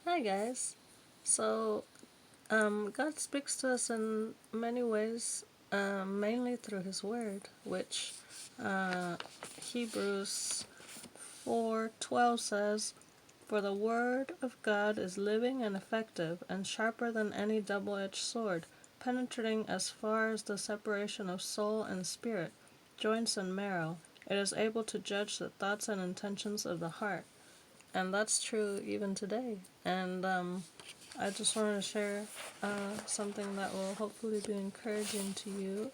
Hi guys. So, God speaks to us in many ways, mainly through His Word, which uh, Hebrews 4:12 says, "For the Word of God is living and effective, and sharper than any double-edged sword, penetrating as far as the separation of soul and spirit, joints and marrow. It is able to judge the thoughts and intentions of the heart." And that's true even today. And I just wanted to share something that will hopefully be encouraging to you,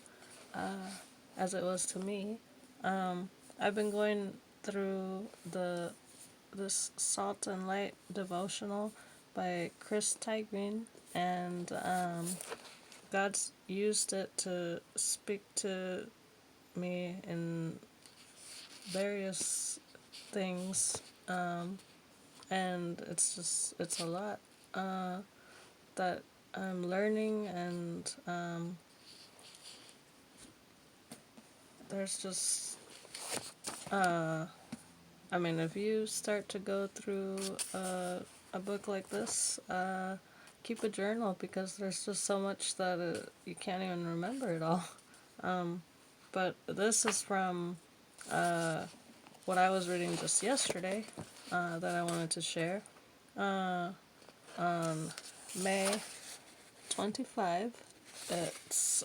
as it was to me. I've been going through this Salt and Light devotional by Chris Tygren, and God's used it to speak to me in various things, and it's a lot that I'm learning, and there's just I mean, if you start to go through a book like this, keep a journal, because there's just so much that you can't even remember it all. But this is from what I was reading just yesterday, that I wanted to share. May 25. It's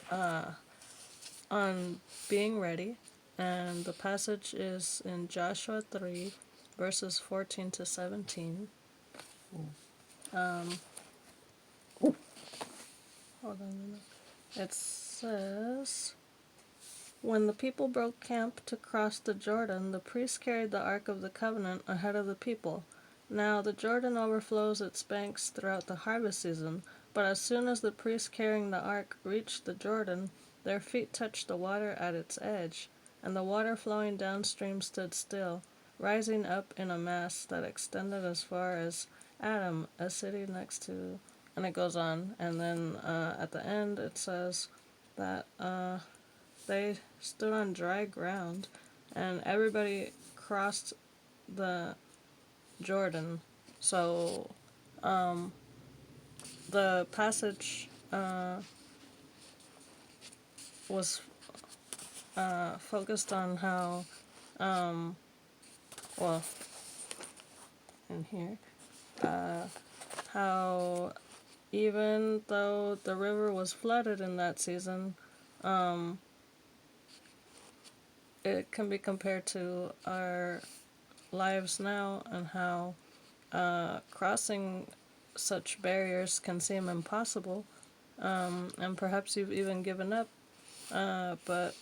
on being ready, and the passage is in Joshua 3, verses 14 to 17. Hold on a minute. It says, "When the people broke camp to cross the Jordan, the priests carried the Ark of the Covenant ahead of the people. Now the Jordan overflows its banks throughout the harvest season, but as soon as the priests carrying the Ark reached the Jordan, their feet touched the water at its edge, and the water flowing downstream stood still, rising up in a mass that extended as far as Adam, a city next to," and it goes on. And then at the end it says that they stood on dry ground, and everybody crossed the Jordan. So the passage was focused on how, well, in here, how even though the river was flooded in that season, it can be compared to our lives now, and how crossing such barriers can seem impossible, and perhaps you've even given up, but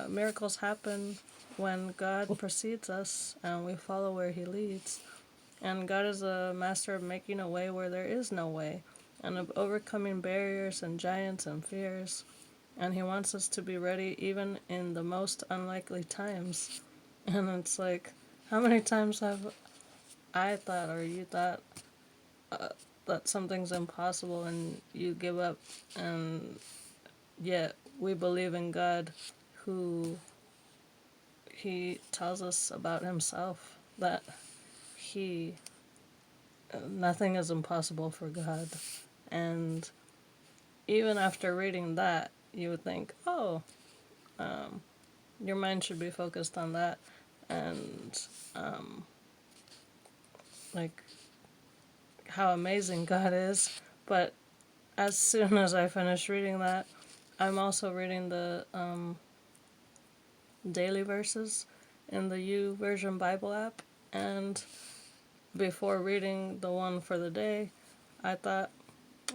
miracles happen when God precedes us and we follow where He leads. And God is a master of making a way where there is no way, and of overcoming barriers and giants and fears. And He wants us to be ready even in the most unlikely times. And it's like, how many times have I thought, or you thought, that something's impossible and you give up, and yet we believe in God, who He tells us about Himself, that He, nothing is impossible for God. And even after reading that, you would think, oh, your mind should be focused on that, and like how amazing God is. But as soon as I finish reading that, I'm also reading the daily verses in the U Version Bible app, and before reading the one for the day, I thought,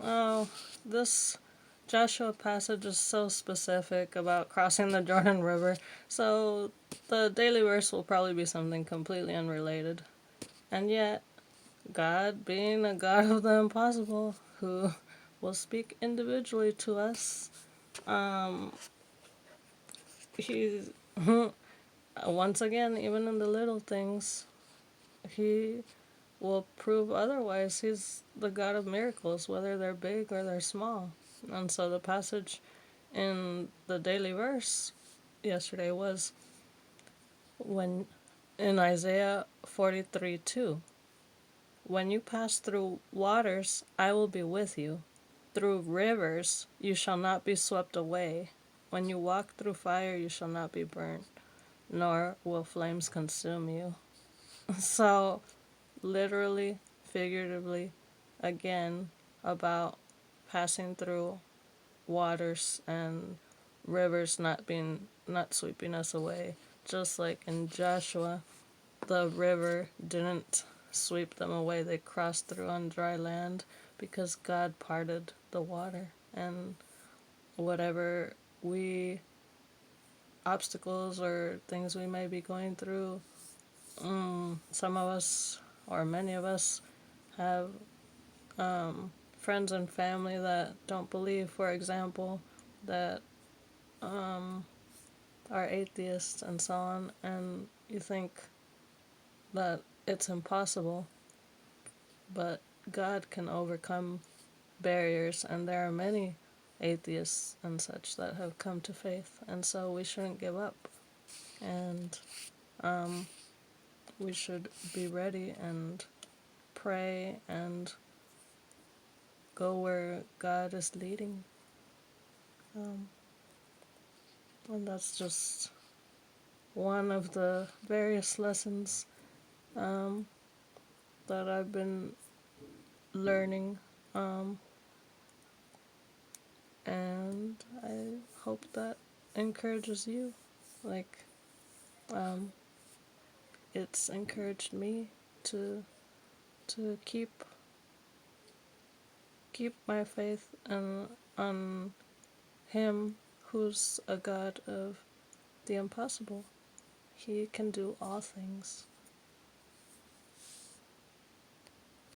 oh, this Joshua passage is so specific about crossing the Jordan River, so the daily verse will probably be something completely unrelated. And yet, God, being a God of the impossible, who will speak individually to us, He, once again, even in the little things, He will prove otherwise. He's the God of miracles, whether they're big or they're small. And so the passage in the daily verse yesterday was when in Isaiah 43:2. When you pass through waters, I will be with you. Through rivers, you shall not be swept away. When you walk through fire, you shall not be burnt, nor will flames consume you. So, literally, figuratively, again, about passing through waters and rivers not sweeping us away. Just like in Joshua, the river didn't sweep them away. They crossed through on dry land because God parted the water. And whatever we obstacles or things we may be going through, some of us or many of us have friends and family that don't believe, for example, that are atheists and so on, and you think that it's impossible, but God can overcome barriers, and there are many atheists and such that have come to faith, and so we shouldn't give up, and we should be ready and pray and go where God is leading. And that's just one of the various lessons that I've been learning, and I hope that encourages you. Like, it's encouraged me to keep my faith and on Him, who's a God of the impossible. He can do all things.